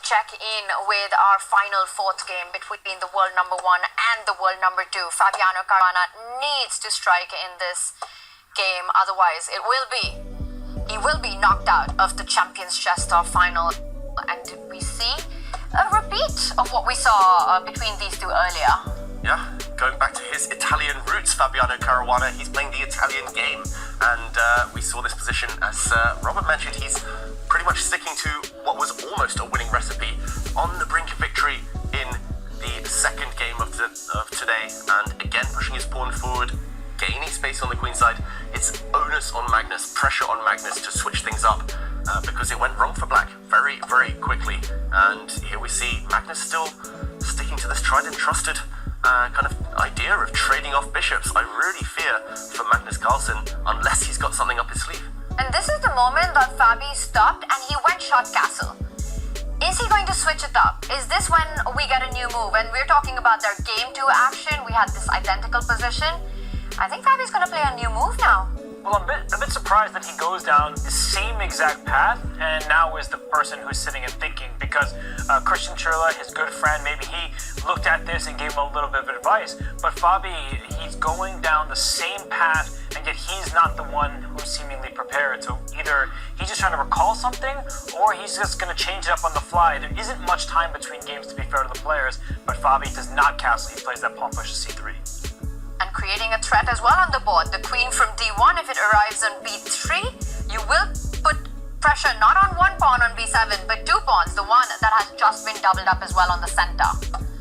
check in with our final fourth game between the world number one and the world number two. Fabiano Caruana needs to strike in this game, otherwise he will be knocked out of the Champions Chess Star final. And we see a repeat of what we saw between these two earlier. Yeah, going back to his Italian roots, Fabiano Caruana, he's playing the Italian game. And we saw this position, as Robert mentioned, he's pretty much sticking to what was almost a winning recipe, on the brink of victory in the second game of today. And again, pushing his pawn forward, gaining space on the queen side. It's onus on Magnus, pressure on Magnus to switch things up, because it went wrong for black very, very quickly. And here we see Magnus still sticking to this tried and trusted kind of idea of trading off bishops. I really fear for Magnus Carlsen, unless he's got something up his sleeve. And this is the moment that Fabi stopped and he went shot castle. Is he going to switch it up? Is this when we get a new move? And we're talking about their game 2 action. We had this identical position. I think Fabi's going to play a new move now. Well, I'm a bit surprised that he goes down the same exact path and now is the person who's sitting and thinking, because Christian Churla, his good friend, maybe he looked at this and gave him a little bit of advice. But Fabi, he's going down the same path, and yet he's not the one who's seemingly prepared. So either he's just trying to recall something, or he's just going to change it up on the fly. There isn't much time between games, to be fair to the players, but Fabi does not castle. He plays that pawn push to c3. And creating a threat as well on the board. The queen from d1, if it arrives on b3, you will put pressure not on one pawn on b7, but 2 pawns, the one that has just been doubled up as well on the center.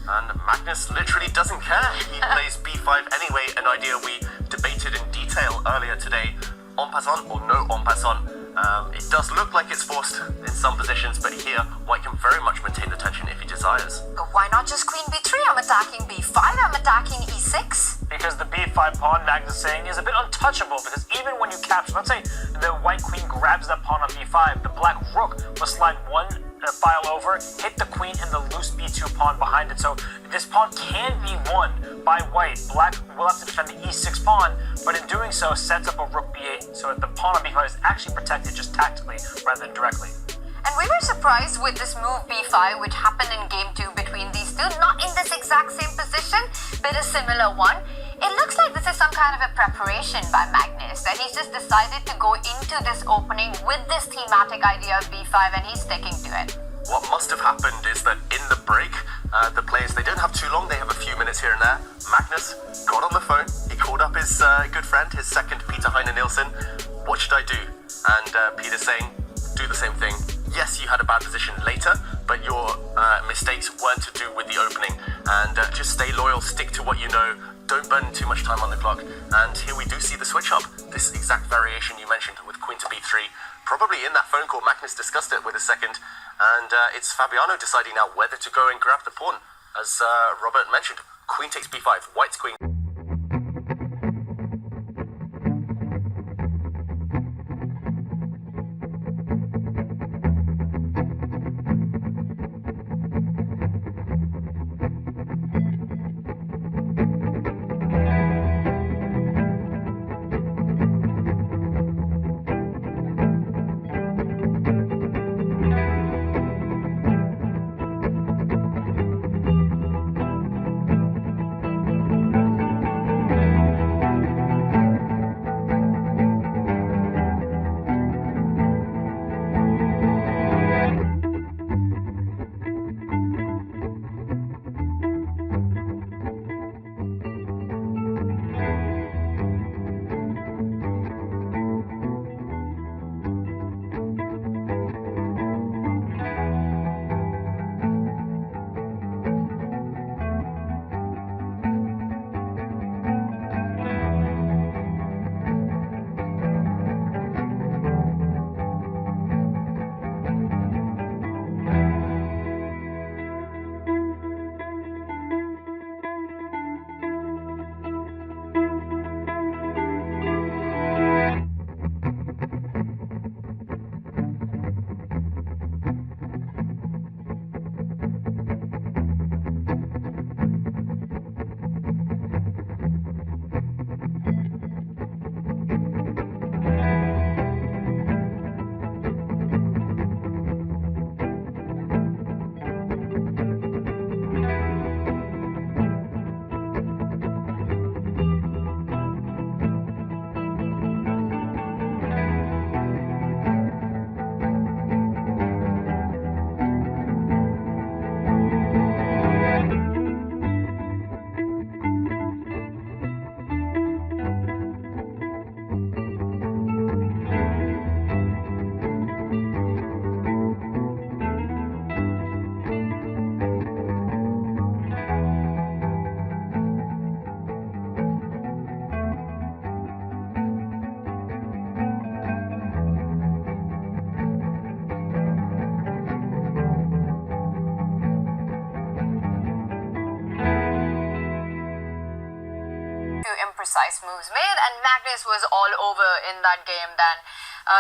And Magnus literally doesn't care. He plays b5 anyway, an idea we debated in detail earlier today. En passant or no en passant. It does look like it's forced in some positions, but here White can very much maintain the tension if he desires. But why not just queen b3? I'm attacking b5, I'm attacking e6. Because the b5 pawn, Magnus is saying, is a bit untouchable, because even when you capture, let's say the white queen grabs that pawn on b5, the black rook will slide one file over, hit the queen and the loose b2 pawn behind it. So this pawn can be won by white. Black will have to defend the e6 pawn, but in doing so sets up a rook b8, so that the pawn on b5 is actually protected just tactically rather than directly. And we were surprised with this move b5, which happened in game 2 between these two, not in this exact same position, but a similar one. It looks like this is some kind of a preparation by Magnus, that he's just decided to go into this opening with this thematic idea of b5, and he's sticking to it. What must have happened is that in the break, the players, they don't have too long, they have a few minutes here and there. Magnus got on the phone, he called up his good friend, his second, Peter Heine Nielsen. What should I do? And Peter's saying, do the same thing. Yes, you had a bad position later, but your mistakes weren't to do with the opening. And just stay loyal, stick to what you know, don't burn too much time on the clock. And here we do see the switch up, this exact variation you mentioned with queen to b3. Probably in that phone call, Magnus discussed it with his second, and it's Fabiano deciding now whether to go and grab the pawn. As Robert mentioned, queen takes b5, white's queen. precise moves made, and Magnus was all over in that game then.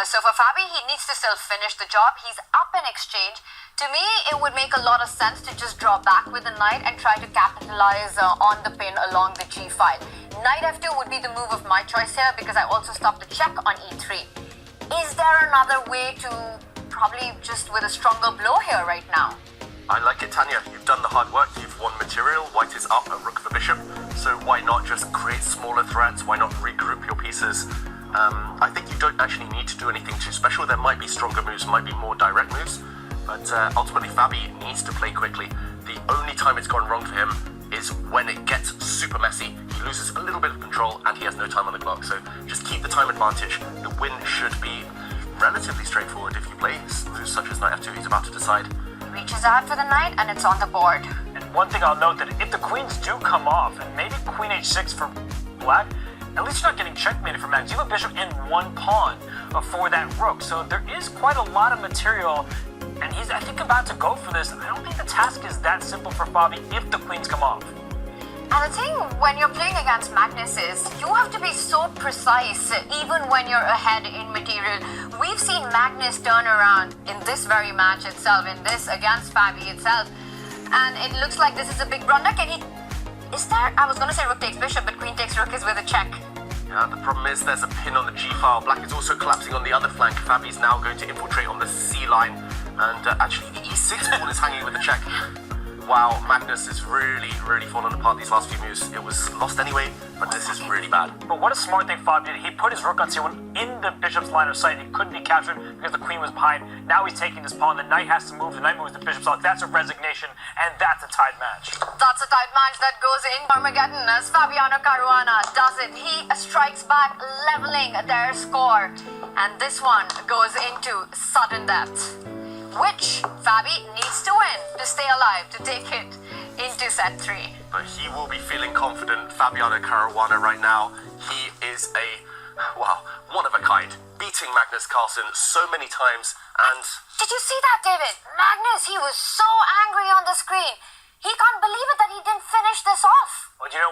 So for Fabi, he needs to still finish the job. He's up in exchange. To me, it would make a lot of sense to just draw back with the knight and try to capitalize on the pin along the g file. Knight f2 would be the move of my choice here because I also stopped the check on e3. Is there another way to probably just with a stronger blow here right now? I like it, Tanya. You've done the hard work. You've won material. White is up at rook for bishop. So why not just create smaller threats? Why not regroup your pieces? I think you don't actually need to do anything too special. There might be stronger moves, might be more direct moves. But ultimately, Fabi needs to play quickly. The only time it's gone wrong for him is when it gets super messy. He loses a little bit of control and he has no time on the clock. So just keep the time advantage. The win should be relatively straightforward if you play moves such as knight f2. He's about to decide. Reaches out for the knight and it's on the board. And one thing I'll note that if the queens do come off, and maybe queen h6 for black, at least you're not getting checkmated for Magnus. You have a bishop and one pawn for that rook. So there is quite a lot of material, and he's, I think, about to go for this. I don't think the task is that simple for Fabi if the queens come off. And the thing when you're playing against Magnus is you have to be so precise even when you're ahead in material. We've seen Magnus turn around in this very match itself, in this against Fabi itself, and it looks like this is a big blunder. Can he... Is there... I was going to say rook takes bishop, but queen takes rook is with a check. Yeah, the problem is there's a pin on the g-file. Black is also collapsing on the other flank. Fabi's now going to infiltrate on the c line, and actually the e6 pawn is hanging with the check. Wow, Magnus is really fallen apart these last few moves. It was lost anyway, but this is really bad. But what a smart thing Fabi did. He put his rook on c1 in the bishop's line of sight. It couldn't be captured because the queen was behind. Now he's taking this pawn. The knight has to move. The knight moves the bishop's line. That's a resignation, and that's a tied match. That's a tight match that goes in Armageddon as Fabiano Caruana does it. He strikes back, leveling their score. And this one goes into sudden death, which Fabi needs to win to stay alive, to take it into set 3. But he will be feeling confident. Fabiano Caruana right now, he is one of a kind. Beating Magnus Carlsen so many times, and... Did you see that, David? Magnus, he was so angry on the screen. He can't believe it that he didn't finish this off. Well, you know